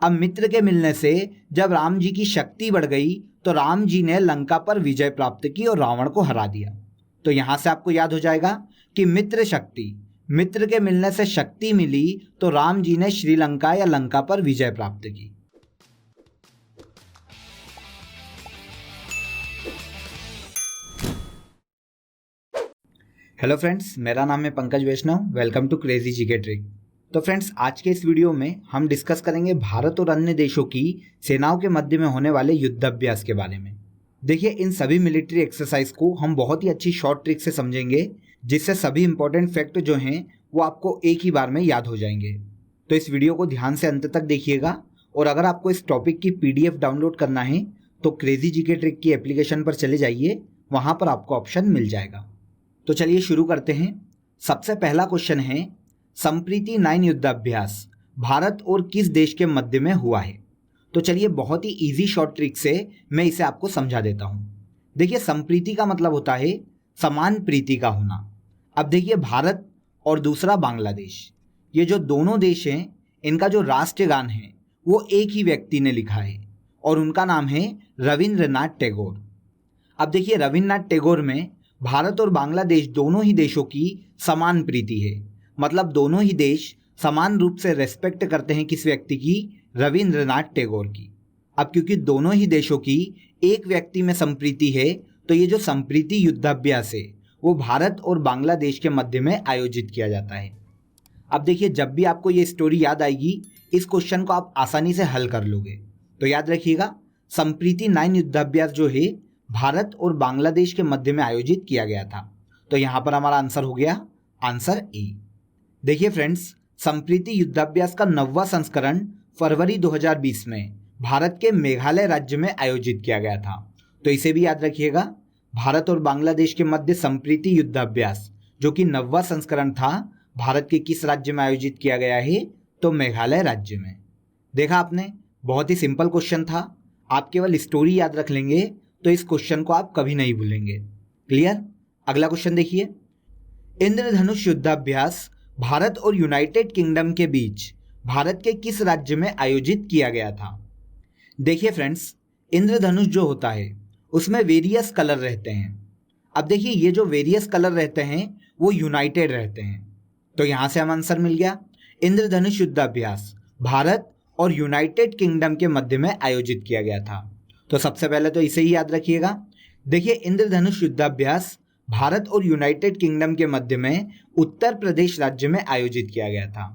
अब मित्र के मिलने से जब राम जी की शक्ति बढ़ गई तो राम जी ने लंका पर विजय प्राप्त की और रावण को हरा दिया। तो यहां से आपको याद हो जाएगा कि मित्र शक्ति, मित्र के मिलने से शक्ति मिली तो राम जी ने श्रीलंका या लंका पर विजय प्राप्त की। हेलो फ्रेंड्स, मेरा नाम है Pankaj Vaishnav. Welcome to crazy GK trick. तो फ्रेंड्स, आज के इस वीडियो में हम डिस्कस करेंगे भारत और अन्य देशों की सेनाओं के मध्य में होने वाले युद्धाभ्यास के बारे में। देखिए, इन सभी मिलिट्री एक्सरसाइज को हम बहुत ही अच्छी शॉर्ट ट्रिक से समझेंगे, जिससे सभी इंपॉर्टेंट फैक्ट जो हैं वो आपको एक ही बार में याद हो जाएंगे। तो इस वीडियो को ध्यान से अंत तक देखिएगा। और अगर आपको इस टॉपिक की PDF डाउनलोड करना है तो क्रेजी जीके ट्रिक की एप्लीकेशन पर चले जाइए, वहाँ पर आपको ऑप्शन मिल जाएगा। तो चलिए शुरू करते हैं। सबसे पहला क्वेश्चन है, संप्रीति 9 युद्धाभ्यास भारत और किस देश के मध्य में हुआ है? तो चलिए बहुत ही इजी शॉर्ट ट्रिक से मैं इसे आपको समझा देता हूं। देखिए, संप्रीति का मतलब होता है समान प्रीति का होना। अब देखिए, भारत और दूसरा बांग्लादेश, ये जो दोनों देश हैं, इनका जो राष्ट्रगान है वो एक ही व्यक्ति ने लिखा है और उनका नाम है रविंद्रनाथ टैगोर। अब देखिए, रविंद्रनाथ टैगोर में भारत और बांग्लादेश दोनों ही देशों की समान प्रीति है, मतलब दोनों ही देश समान रूप से रेस्पेक्ट करते हैं किस व्यक्ति की? रविंद्रनाथ टैगोर की। अब क्योंकि दोनों ही देशों की एक व्यक्ति में संप्रीति है, तो ये जो संप्रीति युद्धाभ्यास है वो भारत और बांग्लादेश के मध्य में आयोजित किया जाता है। अब देखिए, जब भी आपको ये स्टोरी याद आएगी, इस क्वेश्चन को आप आसानी से हल कर लोगे। तो याद रखिएगा, संप्रीति 9 युद्धाभ्यास जो है भारत और बांग्लादेश के मध्य में आयोजित किया गया था। तो यहां पर हमारा आंसर हो गया आंसर ए। देखिए फ्रेंड्स, संप्रीति युद्धाभ्यास का 9वां संस्करण फरवरी 2020 में भारत के मेघालय राज्य में आयोजित किया गया था। तो इसे भी याद रखिएगा, भारत और बांग्लादेश के मध्य संप्रीति युद्धाभ्यास जो कि 9वां संस्करण था, भारत के किस राज्य में आयोजित किया गया है? तो मेघालय राज्य में। देखा आपने, बहुत ही सिंपल क्वेश्चन था। आप केवल स्टोरी याद रख लेंगे तो इस क्वेश्चन को आप कभी नहीं भूलेंगे। क्लियर? अगला क्वेश्चन देखिए, इंद्रधनुष युद्धाभ्यास भारत और यूनाइटेड किंगडम के बीच भारत के किस राज्य में आयोजित किया गया था? देखिए फ्रेंड्स, इंद्रधनुष जो होता है उसमें वेरियस कलर रहते हैं। अब देखिए, ये जो वेरियस कलर रहते हैं वो यूनाइटेड रहते हैं। तो यहां से हम आंसर मिल गया, इंद्रधनुष युद्धाभ्यास भारत और यूनाइटेड किंगडम के मध्य में आयोजित किया गया था। तो सबसे पहले तो इसे ही याद रखिएगा। देखिए, इंद्रधनुष युद्धाभ्यास भारत और यूनाइटेड किंगडम के मध्य में उत्तर प्रदेश राज्य में आयोजित किया गया था।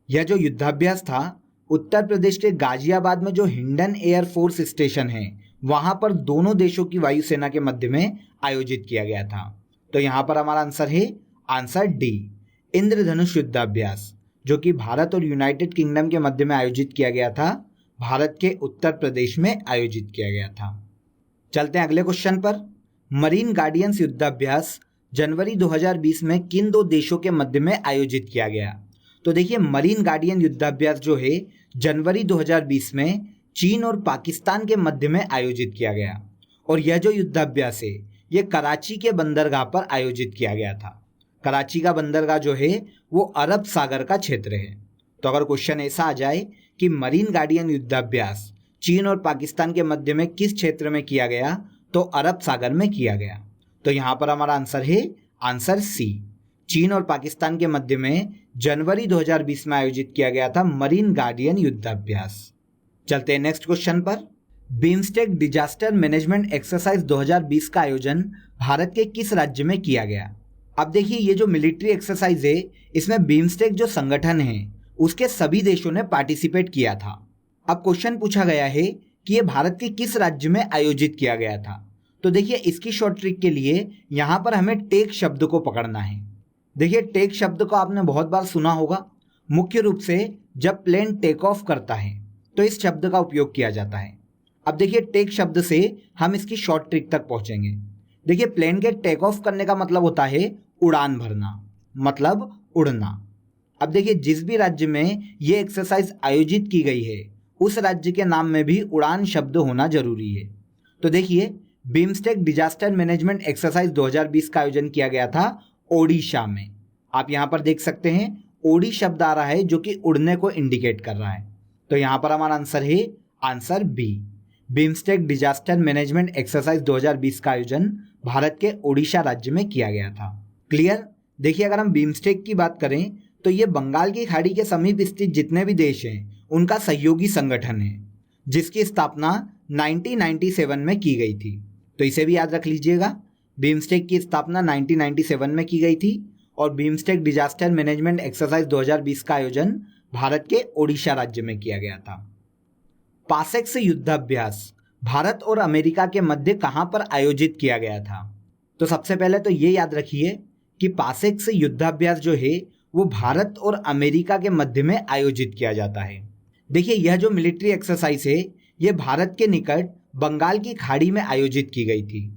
यह जो युद्धाभ्यास था उत्तर प्रदेश के गाजियाबाद में जो हिंडन एयर फोर्स स्टेशन है वहां पर दोनों देशों की वायुसेना के मध्य में आयोजित किया गया था। तो यहां पर हमारा आंसर है आंसर डी, इंद्रधनुष युद्धाभ्यास जो कि भारत और यूनाइटेड किंगडम के मध्य में आयोजित किया गया था, भारत के उत्तर प्रदेश में आयोजित किया गया था। चलते हैं अगले क्वेश्चन पर। मरीन गार्डियंस युद्धाभ्यास जनवरी 2020 में किन दो देशों के मध्य में आयोजित किया गया? तो देखिए, मरीन गार्डियन युद्धाभ्यास जो है जनवरी 2020 में चीन और पाकिस्तान के मध्य में आयोजित किया गया। और यह जो युद्धाभ्यास है यह कराची के बंदरगाह पर आयोजित किया गया था। कराची का बंदरगाह जो है वो अरब सागर का क्षेत्र है। तो अगर क्वेश्चन ऐसा आ जाए कि मरीन गार्डियन युद्धाभ्यास चीन और पाकिस्तान के मध्य में किस क्षेत्र में किया गया? तो अरब सागर में किया गया। तो यहां पर हमारा आंसर है आंसर सी, चीन और पाकिस्तान के मध्य में जनवरी 2020 में आयोजित किया गया था मरीन गार्डियन युद्धाभ्यास। चलते हैं नेक्स्ट क्वेश्चन पर। बिम्स्टेक डिजास्टर मैनेजमेंट एक्सरसाइज 2020 का आयोजन भारत के किस राज्य में किया गया? अब देखिए, ये जो मिलिट्री एक्सरसाइज है इसमें बिम्स्टेक जो संगठन है उसके सभी देशों ने पार्टिसिपेट किया था। अब क्वेश्चन पूछा गया है कि ये भारत के किस राज्य में आयोजित किया गया था? तो देखिए, इसकी शॉर्ट ट्रिक के लिए यहां पर हमें टेक शब्द को पकड़ना है। देखिए, टेक शब्द को आपने बहुत बार सुना होगा। मुख्य रूप से जब प्लेन टेक ऑफ करता है तो इस शब्द का उपयोग किया जाता है। अब देखिए, टेक शब्द से हम इसकी शॉर्ट ट्रिक तक पहुंचेंगे। देखिए, प्लेन के टेक ऑफ करने का मतलब होता है उड़ान भरना, मतलब उड़ना। अब देखिए, जिस भी राज्य में ये एक्सरसाइज आयोजित की गई है उस राज्य के नाम में भी उड़ान शब्द होना जरूरी है। तो देखिए, बिम्स्टेक डिजास्टर मैनेजमेंट एक्सरसाइज 2020 का आयोजन किया गया था ओडिशा में। आप यहां पर देख सकते हैं ओडी शब्द आ रहा है जो कि उड़ने को इंडिकेट कर रहा है। तो यहाँ पर हमारा आंसर है answer B. BIMSTEC disaster management exercise 2020 का आयोजन भारत के ओडिशा राज्य में किया गया था। क्लियर। देखिए अगर हम बिम्स्टेक की बात करें तो ये बंगाल की खाड़ी के समीप स्थित जितने भी देश हैं उनका सहयोगी संगठन है, जिसकी स्थापना 1997 में की गई थी। तो इसे भी याद रख लीजिएगा, बिम्स्टेक की स्थापना 1997 में की गई थी और बिम्स्टेक डिजास्टर मैनेजमेंट एक्सरसाइज 2020 का आयोजन भारत के ओडिशा राज्य में किया गया था। पासेक्स युद्धाभ्यास भारत और अमेरिका के मध्य कहां पर आयोजित किया गया था? तो सबसे पहले तो ये याद रखिए कि पासेक्स युद्धाभ्यास जो है वो भारत और अमेरिका के मध्य में आयोजित किया जाता है। देखिए यह जो मिलिट्री एक्सरसाइज है ये भारत के निकट बंगाल की खाड़ी में आयोजित की गई थी।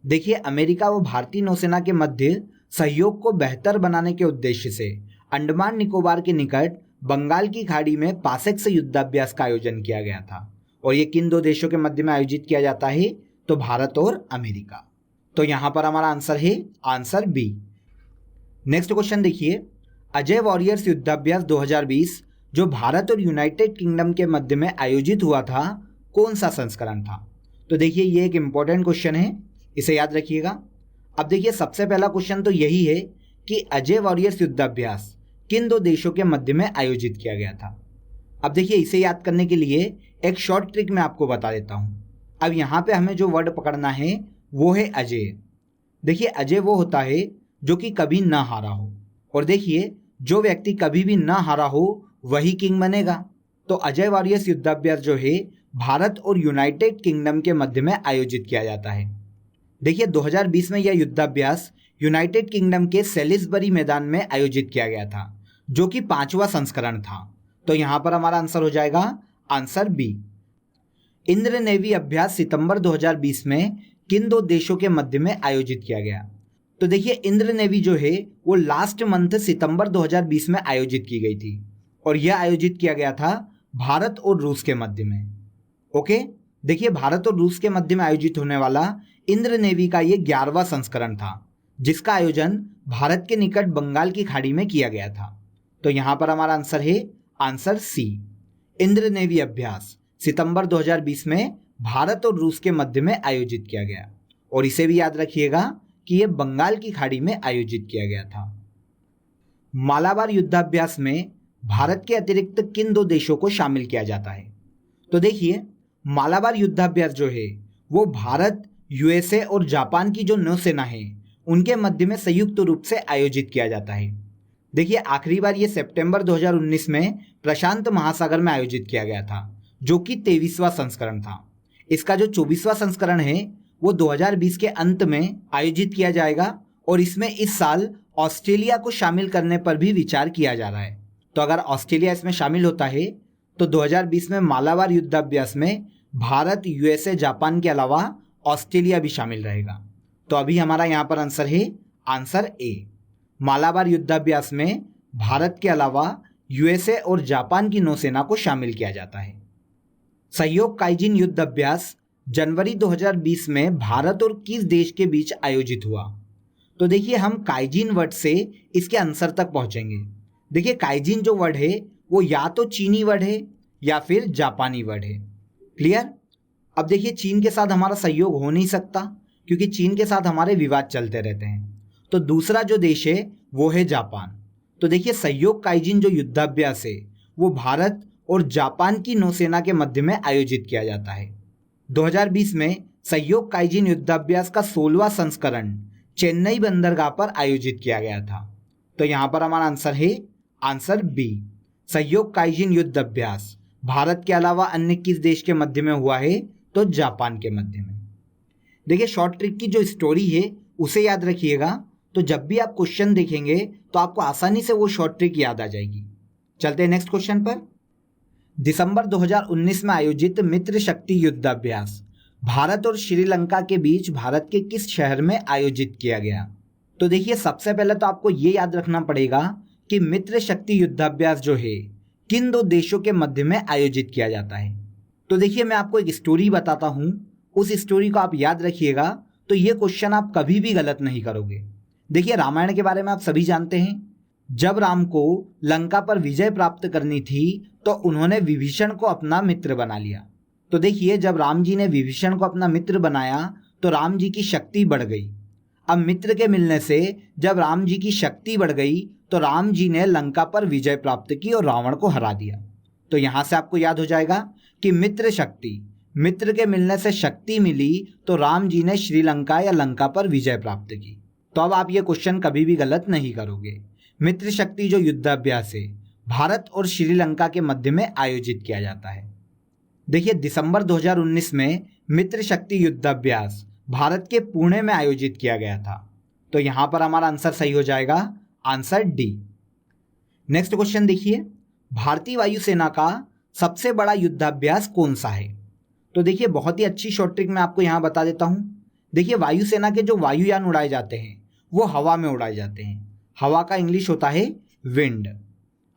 देखिए अमेरिका व भारतीय नौसेना के मध्य सहयोग को बेहतर बनाने के उद्देश्य से अंडमान निकोबार के निकट बंगाल की खाड़ी में पासेक्स युद्धाभ्यास का आयोजन किया गया था। और ये किन दो देशों के मध्य में आयोजित किया जाता है? तो भारत और अमेरिका। तो यहां पर हमारा आंसर है आंसर बी। नेक्स्ट क्वेश्चन देखिए, अजय वॉरियर्स युद्धाभ्यास 2020 जो भारत और यूनाइटेड किंगडम के मध्य में आयोजित हुआ था, कौन सा संस्करण था? तो देखिए ये एक इंपॉर्टेंट क्वेश्चन है, इसे याद रखिएगा। अब देखिए सबसे पहला क्वेश्चन तो यही है कि अजय वॉरियर्स युद्धाभ्यास किन दो देशों के मध्य में आयोजित किया गया था। अब देखिए इसे याद करने के लिए एक शॉर्ट ट्रिक मैं आपको बता देता हूं। अब यहाँ पे हमें जो वर्ड पकड़ना है वो है अजय। देखिए अजय वो होता है जो कि कभी ना हारा हो, और देखिए जो व्यक्ति कभी भी ना हारा हो वही किंग बनेगा। तो अजय वॉरियर्स युद्धाभ्यास जो है भारत और यूनाइटेड किंगडम के मध्य में आयोजित किया जाता है। देखिए 2020 में यह युद्धाभ्यास यूनाइटेड किंगडम के सेलिसबरी मैदान में आयोजित किया गया था, जो कि 5वां संस्करण था। तो यहां पर हमारा आंसर हो जाएगा आंसर बी। इंद्र नेवी अभ्यास सितंबर 2020 में किन दो देशों के मध्य में आयोजित किया गया? तो देखिए इंद्र नेवी जो है वो लास्ट मंथ सितंबर 2020 में आयोजित की गई थी और यह आयोजित किया गया था भारत और रूस के मध्य में। ओके, देखिए भारत और रूस के मध्य में आयोजित होने वाला इंद्र नेवी का ये 11वां संस्करण था, जिसका आयोजन भारत के निकट बंगाल की खाड़ी में किया गया था। तो यहां पर हमारा आंसर है आंसर सी। इंद्र नेवी अभ्यास सितंबर 2020 में भारत और रूस के मध्य में आयोजित किया गया, और इसे भी याद रखिएगा कि यह बंगाल की खाड़ी में आयोजित किया गया था। मालाबार युद्धाभ्यास में भारत के अतिरिक्त किन दो देशों को शामिल किया जाता है? तो देखिए मालाबार युद्धाभ्यास जो है वो भारत, यूएसए और जापान की जो नौसेना है उनके मध्य में संयुक्त रूप से आयोजित किया जाता है। देखिए आखिरी बार ये सितंबर 2019 में प्रशांत महासागर में आयोजित किया गया था, जो कि 23वां संस्करण था। इसका जो 24वां संस्करण है वो 2020 के अंत में आयोजित किया जाएगा, और इसमें इस साल ऑस्ट्रेलिया को शामिल करने पर भी विचार किया जा रहा है। तो अगर ऑस्ट्रेलिया इसमें शामिल होता है तो 2020 में मालाबार युद्धाभ्यास में भारत, यूएसए, जापान के अलावा ऑस्ट्रेलिया भी शामिल रहेगा। तो अभी हमारा यहाँ पर आंसर है आंसर ए। मालाबार युद्धाभ्यास में भारत के अलावा यूएसए और जापान की नौसेना को शामिल किया जाता है। सहयोग काइजिन युद्ध अभ्यास जनवरी 2020 में भारत और किस देश के बीच आयोजित हुआ? तो देखिए हम काइजिन वर्ड से इसके आंसर तक पहुंचेंगे। देखिए काइजिन जो वर्ड है वो या तो चीनी वर्ड है या फिर जापानी वर्ड है। क्लियर। अब देखिए चीन के साथ हमारा सहयोग हो नहीं सकता क्योंकि चीन के साथ हमारे विवाद चलते रहते हैं। तो दूसरा जो देश है वो है जापान। तो देखिए सहयोग काइजिन जो युद्धाभ्यास है वो भारत और जापान की नौसेना के मध्य में आयोजित किया जाता है। 2020 में सहयोग काइजिन युद्धाभ्यास का 16वां संस्करण चेन्नई बंदरगाह पर आयोजित किया गया था। तो यहाँ पर हमारा आंसर है आंसर बी। सहयोग काइजिन युद्ध अभ्यास भारत के अलावा अन्य किस देश के मध्य में हुआ है? तो जापान के मध्य में। देखिए शॉर्ट ट्रिक की जो स्टोरी है उसे याद रखिएगा, तो जब भी आप क्वेश्चन देखेंगे तो आपको आसानी से वो शॉर्ट ट्रिक याद आ जाएगी। चलते हैं नेक्स्ट क्वेश्चन पर। दिसंबर 2019 में आयोजित मित्र शक्ति युद्धाभ्यास भारत और श्रीलंका के बीच भारत के किस शहर में आयोजित किया गया? तो देखिए सबसे पहले तो आपको ये याद रखना पड़ेगा कि मित्र शक्ति युद्धाभ्यास जो है किन दो देशों के मध्य में आयोजित किया जाता है। तो देखिए मैं आपको एक स्टोरी बताता हूँ, उस स्टोरी को आप याद रखिएगा तो ये क्वेश्चन आप कभी भी गलत नहीं करोगे। देखिए रामायण के बारे में आप सभी जानते हैं। जब राम को लंका पर विजय प्राप्त करनी थी तो उन्होंने विभीषण को अपना मित्र बना लिया। तो देखिए, जब राम जी ने विभीषण को अपना मित्र बनाया तो राम जी की शक्ति बढ़ गई। अब मित्र के मिलने से जब राम जी की शक्ति बढ़ गई तो राम जी ने लंका पर विजय प्राप्त की और रावण को हरा दिया। तो यहाँ से आपको याद हो जाएगा कि मित्र शक्ति, मित्र के मिलने से शक्ति मिली तो राम जी ने श्रीलंका या लंका पर विजय प्राप्त की। तो अब आप ये क्वेश्चन कभी भी गलत नहीं करोगे। मित्र शक्ति जो युद्धाभ्यास है भारत और श्रीलंका के मध्य में आयोजित किया जाता है। देखिए, दिसंबर 2019 में मित्र शक्ति युद्धाभ्यास भारत के पुणे में आयोजित किया गया था। तो यहां पर हमारा आंसर सही हो जाएगा, आंसर डी। नेक्स्ट क्वेश्चन देखिए, भारतीय वायुसेना का सबसे बड़ा युद्धाभ्यास कौन सा है? तो देखिए, बहुत ही अच्छी शॉर्ट ट्रिक मैं आपको यहां बता देता हूं। देखिए, वायुसेना के जो वायुयान उड़ाए जाते हैं वो हवा में उड़ाए जाते हैं। हवा का इंग्लिश होता है विंड।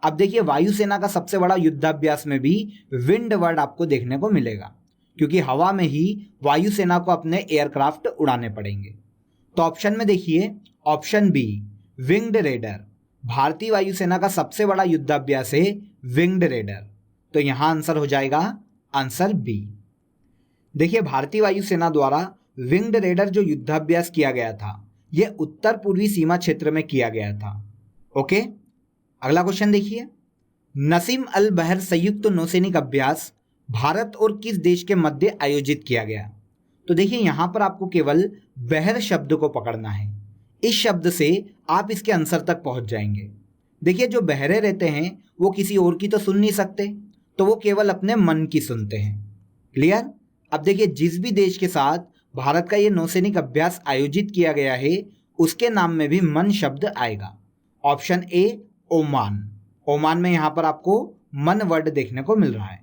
अब देखिए, वायुसेना का सबसे बड़ा युद्धाभ्यास में भी विंड वर्ड आपको देखने को मिलेगा, क्योंकि हवा में ही वायुसेना को अपने एयरक्राफ्ट उड़ाने पड़ेंगे। तो ऑप्शन में देखिए, ऑप्शन बी विंग्ड रेडर। भारतीय वायुसेना का सबसे बड़ा युद्धाभ्यास है विंग्ड रेडर। तो यहां आंसर हो जाएगा आंसर बी। देखिए, भारतीय वायुसेना द्वारा विंग्ड रेडर जो युद्धाभ्यास किया गया था यह उत्तर पूर्वी सीमा क्षेत्र में किया गया था। ओके, अगला क्वेश्चन देखिए, नसीम अल बहर संयुक्त नौसैनिक अभ्यास भारत और किस देश के मध्य आयोजित किया गया? तो देखिए, यहां पर आपको केवल बहर शब्द को पकड़ना है। इस शब्द से आप इसके आंसर तक पहुंच जाएंगे। देखिए, जो बहरे रहते हैं वो किसी और की तो सुन नहीं सकते, तो वो केवल अपने मन की सुनते हैं। क्लियर? अब देखिए, जिस भी देश के साथ भारत का ये नौसैनिक अभ्यास आयोजित किया गया है उसके नाम में भी मन शब्द आएगा। Option A Oman. ओमान में यहां पर आपको मन वर्ड देखने को मिल रहा है।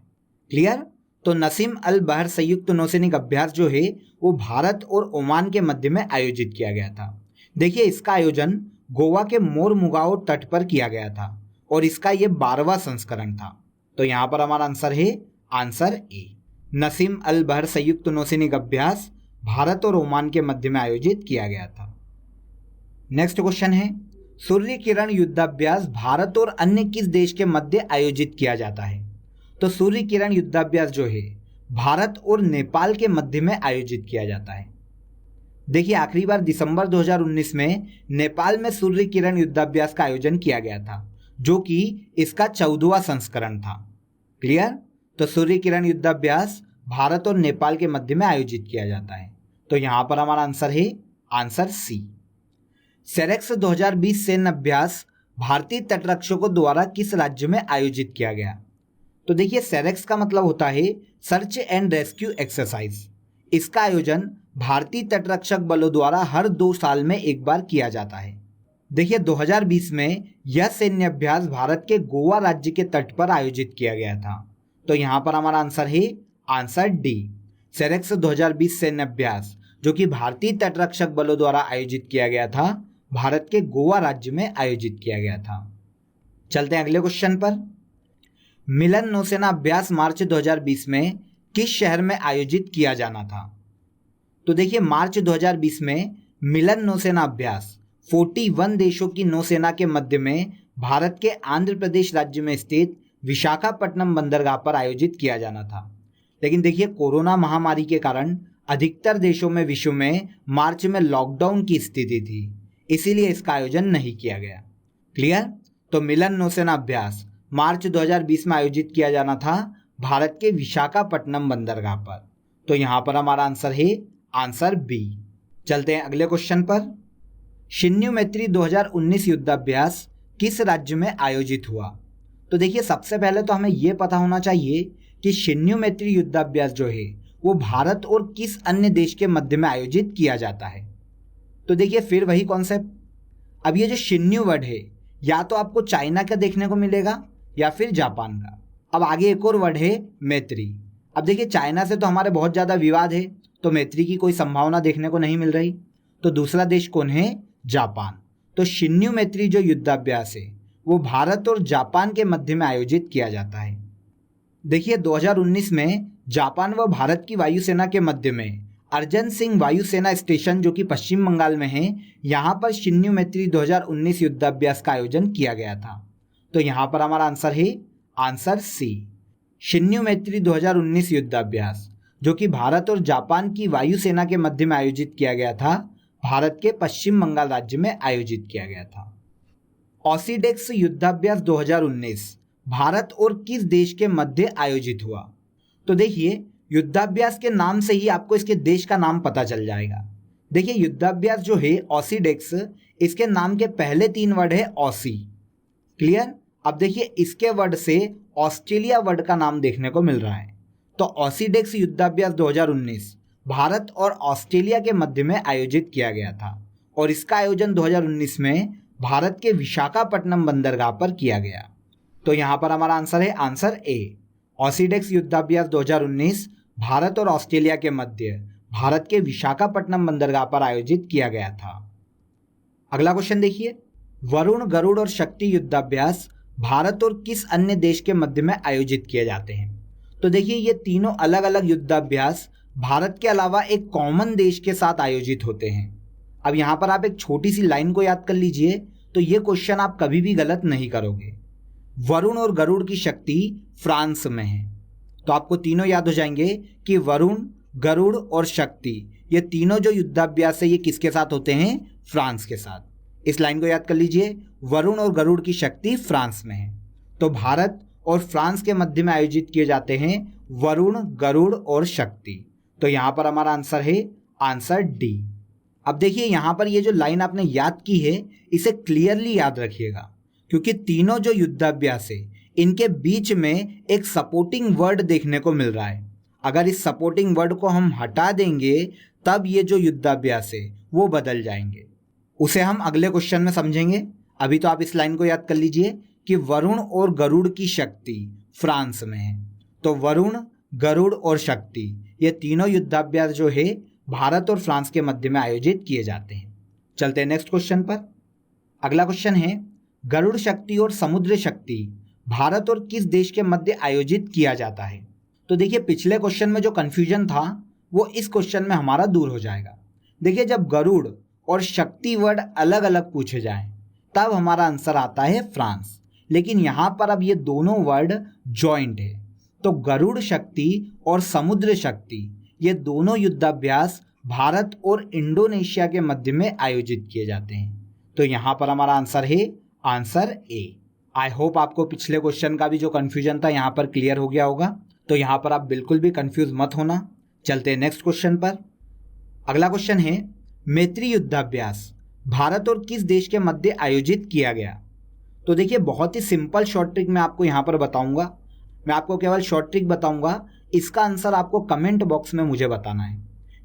क्लियर? तो नसीम अल बहर संयुक्त नौसैनिक अभ्यास जो है वो भारत और ओमान के मध्य में आयोजित किया गया था। देखिए, इसका आयोजन गोवा के मोरमुगाओ तट पर किया गया था और इसका ये 12वां संस्करण था। तो यहां पर हमारा आंसर है आंसर ए। नसीम अल बहर संयुक्त नौसैनिक अभ्यास भारत और ओमान के मध्य में आयोजित किया गया था। नेक्स्ट क्वेश्चन है, सूर्य किरण युद्धाभ्यास भारत और अन्य किस देश के मध्य आयोजित किया जाता है? तो सूर्य किरण युद्धाभ्यास जो है भारत और नेपाल के मध्य में आयोजित किया जाता है। देखिए, आखिरी बार दिसंबर 2019 में नेपाल में सूर्य किरण युद्धाभ्यास का आयोजन किया गया था, जो कि इसका 14वां संस्करण था। क्लियर? तो सूर्य किरण युद्धाभ्यास भारत और नेपाल के मध्य में आयोजित किया जाता है। तो यहां पर हमारा आंसर है आंसर सी। सेरेक्स 2020 सैन्य अभ्यास भारतीय तटरक्षकों द्वारा किस राज्य में आयोजित किया गया? तो देखिए, सेरेक्स का मतलब होता है सर्च एंड रेस्क्यू एक्सरसाइज। इसका आयोजन भारतीय तटरक्षक बलों द्वारा हर 2 साल में एक बार किया जाता है। देखिए, 2020 में यह सैन्य अभ्यास भारत के गोवा राज्य के तट पर आयोजित किया गया था। तो यहां पर हमारा आंसर है आंसर डी। सेरेक्स 2020 सैन्य अभ्यास जो कि भारतीय तटरक्षक बलों द्वारा आयोजित किया गया था, भारत के गोवा राज्य में आयोजित किया गया था। चलते हैं अगले क्वेश्चन पर। मिलन नौसेना अभ्यास मार्च 2020 में किस शहर में आयोजित किया जाना था? तो देखिए, मार्च 2020 में मिलन नौसेना अभ्यास 41 देशों की नौसेना के मध्य में भारत के आंध्र प्रदेश राज्य में स्थित विशाखापट्टनम बंदरगाह पर आयोजित किया जाना था। लेकिन देखिए, कोरोना महामारी के कारण अधिकतर देशों में विश्व में मार्च में लॉकडाउन की स्थिति थी, इसीलिए इसका आयोजन नहीं किया गया। क्लियर? तो मिलन नौसेना अभ्यास मार्च 2020 में आयोजित किया जाना था भारत के विशाखापट्टनम बंदरगाह पर। तो यहां पर हमारा आंसर है आंसर बी। चलते हैं अगले क्वेश्चन पर। शिन्यू मैत्री 2019 युद्धाभ्यास किस राज्य में आयोजित हुआ? तो देखिए, सबसे पहले तो हमें यह पता होना चाहिए कि शिन्यू मैत्री युद्धाभ्यास जो है वो भारत और किस अन्य देश के मध्य में आयोजित किया जाता है। तो देखिए, फिर वही कॉन्सेप्ट। अब ये जो शिन्यू वर्ड है या तो आपको चाइना का देखने को मिलेगा या फिर जापान का। अब आगे एक और वर्ड है मैत्री। अब देखिए, चाइना से तो हमारे बहुत ज़्यादा विवाद है, तो मैत्री की कोई संभावना देखने को नहीं मिल रही। तो दूसरा देश कौन है? जापान। तो शिन्यू मैत्री जो युद्धाभ्यास है वो भारत और जापान के मध्य में आयोजित किया जाता है। देखिए, 2019 में जापान व भारत की वायुसेना के मध्य में अर्जन सिंह वायुसेना स्टेशन जो कि पश्चिम बंगाल में है, यहाँ पर शिन्यू मैत्री 2019 युद्धाभ्यास का आयोजन किया गया था। तो यहाँ पर हमारा आंसर है आंसर सी, शिन्यू मैत्री 2019 युद्धाभ्यास जो कि भारत और जापान की वायुसेना के मध्य में आयोजित किया गया था, भारत के पश्चिम बंगाल राज्य में आयोजित किया गया था। ऑसीडेक्स युद्धाभ्यास 2019 भारत और किस देश के मध्य आयोजित हुआ? तो देखिए, युद्धाभ्यास के नाम से ही आपको इसके देश का नाम पता चल जाएगा। देखिए, युद्धाभ्यास जो है ऑसीडेक्स, इसके नाम के पहले 3 वर्ड है ऑसी। क्लियर? अब देखिए, इसके वर्ड से ऑस्ट्रेलिया वर्ड का नाम देखने को मिल रहा है। तो ऑसीडेक्स युद्धाभ्यास 2019 भारत और ऑस्ट्रेलिया के मध्य में आयोजित किया गया था और इसका आयोजन 2019 में भारत के विशाखापट्टनम बंदरगाह पर किया गया। तो यहाँ पर हमारा आंसर है आंसर ए, ऑसीडेक्स युद्धाभ्यास 2019 भारत और ऑस्ट्रेलिया के मध्य भारत के विशाखापट्टनम बंदरगाह पर आयोजित किया गया था। अगला क्वेश्चन देखिए, वरुण, गरुड़ और शक्ति युद्धाभ्यास भारत और किस अन्य देश के मध्य में आयोजित किए जाते हैं? तो देखिए, ये तीनों अलग अलग युद्धाभ्यास भारत के अलावा एक कॉमन देश के साथ आयोजित होते हैं। अब यहाँ पर आप एक छोटी सी लाइन को याद कर लीजिए, तो ये क्वेश्चन आप कभी भी गलत नहीं करोगे। वरुण और गरुड़ की शक्ति फ्रांस में है, तो आपको तीनों याद हो जाएंगे कि वरुण, गरुड़ और शक्ति, ये तीनों जो युद्धाभ्यास है ये किसके साथ होते हैं? फ्रांस के साथ। इस लाइन को याद कर लीजिए, वरुण और गरुड़ की शक्ति फ्रांस में है। तो भारत और फ्रांस के मध्य में आयोजित किए जाते हैं वरुण, गरुड़ और शक्ति। तो यहाँ पर हमारा आंसर है आंसर डी। अब देखिए, यहाँ पर ये जो लाइन आपने याद की है, इसे क्लियरली याद रखिएगा, क्योंकि तीनों जो युद्धाभ्यास है इनके बीच में एक सपोर्टिंग वर्ड देखने को मिल रहा है। अगर इस सपोर्टिंग वर्ड को हम हटा देंगे तब ये जो युद्धाभ्यास है वो बदल जाएंगे। उसे हम अगले क्वेश्चन में समझेंगे। अभी तो आप इस लाइन को याद कर लीजिए कि वरुण और गरुड़ की शक्ति फ्रांस में है। तो वरुण, गरुड़ और शक्ति, ये तीनों युद्धाभ्यास जो है भारत और फ्रांस के मध्य में आयोजित किए जाते हैं। चलते हैं नेक्स्ट क्वेश्चन पर। अगला क्वेश्चन है, गरुड़ शक्ति और समुद्र शक्ति भारत और किस देश के मध्य आयोजित किया जाता है? तो देखिए, पिछले क्वेश्चन में जो कंफ्यूजन था वो इस क्वेश्चन में हमारा दूर हो जाएगा। देखिए, जब गरुड़ और शक्ति वर्ड अलग अलग पूछे जाएं तब हमारा आंसर आता है फ्रांस, लेकिन यहाँ पर अब ये दोनों वर्ड जॉइंट है। तो गरुड़ शक्ति और समुद्र शक्ति, ये दोनों युद्धाभ्यास भारत और इंडोनेशिया के मध्य में आयोजित किए जाते हैं। तो यहाँ पर हमारा आंसर है आंसर ए। आई होप आपको पिछले क्वेश्चन का भी जो कंफ्यूजन था यहाँ पर क्लियर हो गया होगा। तो यहाँ पर आप बिल्कुल भी कंफ्यूज मत होना। चलते हैं नेक्स्ट क्वेश्चन पर। अगला क्वेश्चन है, मैत्री युद्धाभ्यास भारत और किस देश के मध्य आयोजित किया गया? तो देखिए, बहुत ही सिंपल शॉर्ट ट्रिक मैं आपको यहाँ पर बताऊंगा। मैं आपको केवल शॉर्ट ट्रिक बताऊंगा, इसका आंसर आपको कमेंट बॉक्स में मुझे बताना है।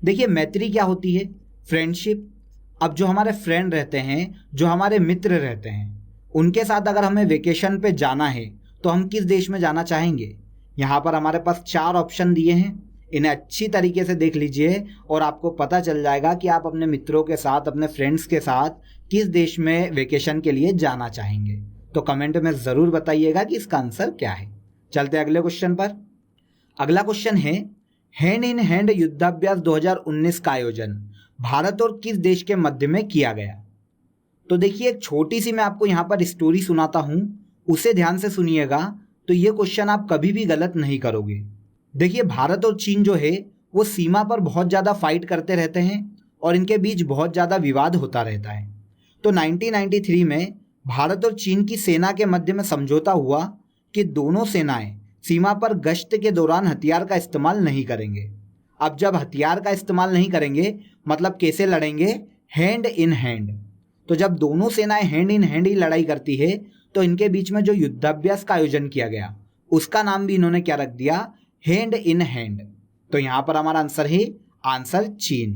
देखिए, मैत्री क्या होती है? फ्रेंडशिप। अब जो हमारे फ्रेंड रहते हैं, जो हमारे मित्र रहते हैं, उनके साथ अगर हमें वेकेशन पे जाना है तो हम किस देश में जाना चाहेंगे? यहाँ पर हमारे पास 4 ऑप्शन दिए हैं, इन्हें अच्छी तरीके से देख लीजिए और आपको पता चल जाएगा कि आप अपने मित्रों के साथ, अपने फ्रेंड्स के साथ किस देश में वेकेशन के लिए जाना चाहेंगे। तो कमेंट में ज़रूर बताइएगा कि इसका आंसर क्या है। चलते हैं अगले क्वेश्चन पर। अगला क्वेश्चन है, हैंड इन हैंड युद्धाभ्यास 2019 का आयोजन भारत और किस देश के मध्य में किया गया? तो देखिए, एक छोटी सी मैं आपको यहाँ पर स्टोरी सुनाता हूँ, उसे ध्यान से सुनिएगा, तो ये क्वेश्चन आप कभी भी गलत नहीं करोगे। देखिए, भारत और चीन जो है वो सीमा पर बहुत ज़्यादा फाइट करते रहते हैं और इनके बीच बहुत ज़्यादा विवाद होता रहता है। तो 1993 में भारत और चीन की सेना के मध्य में समझौता हुआ कि दोनों सेनाएं सीमा पर गश्त के दौरान हथियार का इस्तेमाल नहीं करेंगे। अब जब हथियार का इस्तेमाल नहीं करेंगे मतलब कैसे लड़ेंगे? Hand in hand. तो जब दोनों सेनाएं हैंड इन हैंड ही लड़ाई करती है तो इनके बीच में जो युद्धाभ्यास का आयोजन किया गया उसका नाम भी इन्होंने क्या रख दिया? Hand in hand. तो यहाँ पर हमारा आंसर है आंसर चीन।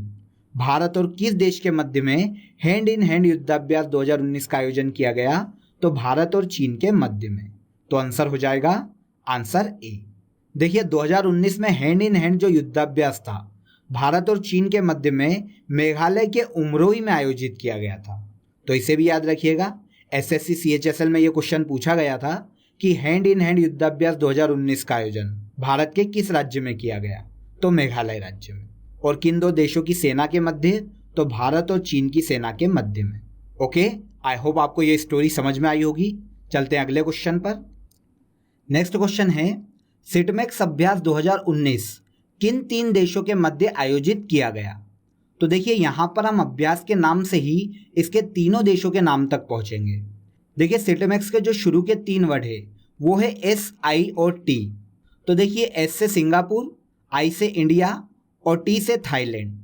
भारत और किस देश के मध्य में हैंड इन हैंड युद्धाभ्यास 2019 का आयोजन किया गया? तो भारत और चीन के मध्य में। तो आंसर हो जाएगा आंसर ए। देखिए, 2019 में हैंड इन हैंड जो युद्धाभ्यास था भारत और चीन के मध्य में मेघालय के उमरोई में आयोजित किया गया था। तो इसे भी याद रखिएगा, एसएससी सीएचएसएल में ये क्वेश्चन पूछा गया था कि हैंड इन हैंड युद्धाभ्यास 2019 का आयोजन भारत के किस राज्य में किया गया? तो मेघालय राज्य में। और किन दो देशों की सेना के मध्य? तो भारत और चीन की सेना के मध्य में। ओके, आई होप आपको ये स्टोरी समझ में आई होगी। चलते हैं अगले क्वेश्चन पर। नेक्स्ट क्वेश्चन है, सिटमैक्स अभ्यास 2019 किन 3 देशों के मध्य आयोजित किया गया? तो देखिए यहाँ पर हम अभ्यास के नाम से ही इसके तीनों देशों के नाम तक पहुंचेंगे। देखिए सिटमैक्स के जो शुरू के 3 वर्ड है वो है एस, आई और टी। तो देखिए एस से सिंगापुर, आई से इंडिया और टी से थाईलैंड।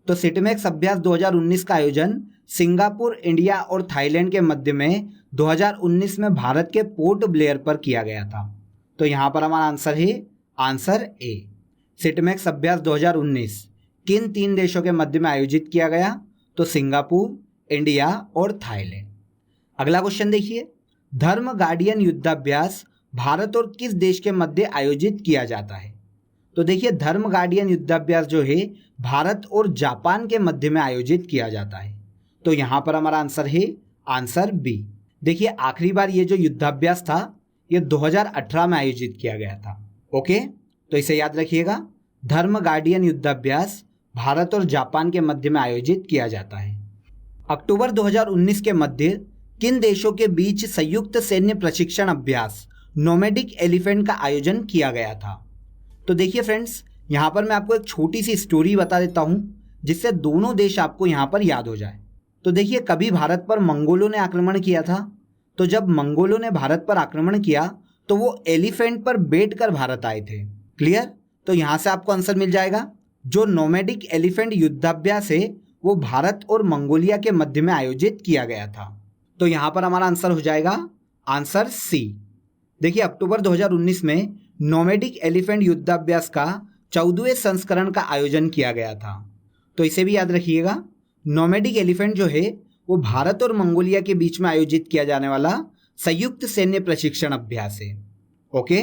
तो सिटमैक्स अभ्यास 2019 का आयोजन सिंगापुर, इंडिया और थाईलैंड के मध्य में 2019 में भारत के पोर्ट ब्लेयर पर किया गया था। तो यहाँ पर हमारा आंसर है आंसर ए। सिटमैक्स अभ्यास 2019 किन 3 देशों के मध्य में आयोजित किया गया? तो सिंगापुर, इंडिया और थाईलैंड। अगला क्वेश्चन देखिए, धर्म गार्डियन युद्धाभ्यास भारत और किस देश के मध्य आयोजित किया जाता है? तो देखिए धर्म गार्डियन युद्धाभ्यास जो है भारत और जापान के मध्य में आयोजित किया जाता है। तो यहाँ पर हमारा आंसर है आंसर बी। देखिए आखिरी बार ये जो युद्धाभ्यास था ये 2018 में आयोजित किया गया था। ओके, तो इसे याद रखिएगा, धर्म गार्डियन युद्धाभ्यास भारत और जापान के मध्य में आयोजित किया जाता है। अक्टूबर 2019 के मध्य किन देशों के बीच संयुक्त सैन्य प्रशिक्षण अभ्यास नोमैडिक एलिफेंट का आयोजन किया गया था? तो देखिए फ्रेंड्स, यहाँ पर मैं आपको एक छोटी सी स्टोरी बता देता हूँ जिससे दोनों देश आपको यहाँ पर याद हो जाए। तो देखिए कभी भारत पर मंगोलों ने आक्रमण किया था। तो जब मंगोलों ने भारत पर आक्रमण किया तो वो एलिफेंट पर बैठकर भारत आए थे। क्लियर? तो यहाँ से आपको आंसर मिल जाएगा। जो नोमैडिक एलिफेंट युद्धाभ्यास है वो भारत और मंगोलिया के मध्य में आयोजित किया गया था। तो यहाँ पर हमारा आंसर हो जाएगा आंसर सी। देखिए अक्टूबर 2019 में नोमैडिक एलिफेंट युद्धाभ्यास का 14वें संस्करण का आयोजन किया गया था। तो इसे भी याद रखिएगा, नोमैडिक एलिफेंट जो है वो भारत और मंगोलिया के बीच में आयोजित किया जाने वाला संयुक्त सैन्य प्रशिक्षण अभ्यास है। ओके,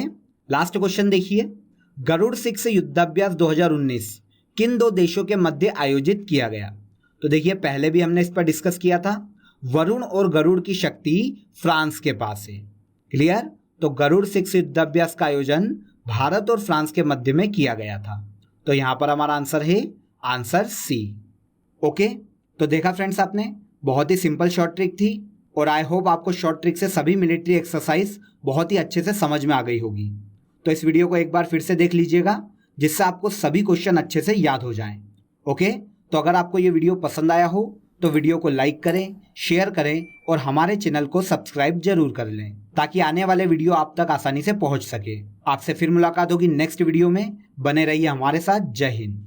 लास्ट क्वेश्चन देखिए, गरुड़ 6 युद्धाभ्यास 2019 किन 2 देशों के मध्य आयोजित किया गया? तो देखिए पहले भी हमने इस पर डिस्कस किया था, वरुण और गरुड़ की शक्ति फ्रांस के पास है। क्लियर? तो गरुड़ 6 युद्धाभ्यास का आयोजन भारत और फ्रांस के मध्य में किया गया था। तो यहाँ पर हमारा आंसर है आंसर सी। ओके, तो देखा फ्रेंड्स आपने, बहुत ही सिंपल शॉर्ट ट्रिक थी और आई होप आपको शॉर्ट ट्रिक से सभी मिलिट्री एक्सरसाइज बहुत ही अच्छे से समझ में आ गई होगी। तो इस वीडियो को एक बार फिर से देख लीजिएगा जिससे आपको सभी क्वेश्चन अच्छे से याद हो जाएं। ओके, तो अगर आपको ये वीडियो पसंद आया हो तो वीडियो को लाइक करें, शेयर करें और हमारे चैनल को सब्सक्राइब जरूर कर लें ताकि आने वाले वीडियो आप तक आसानी से पहुंच सके। आपसे फिर मुलाकात होगी नेक्स्ट वीडियो में। बने रहिए हमारे साथ। जय हिंद।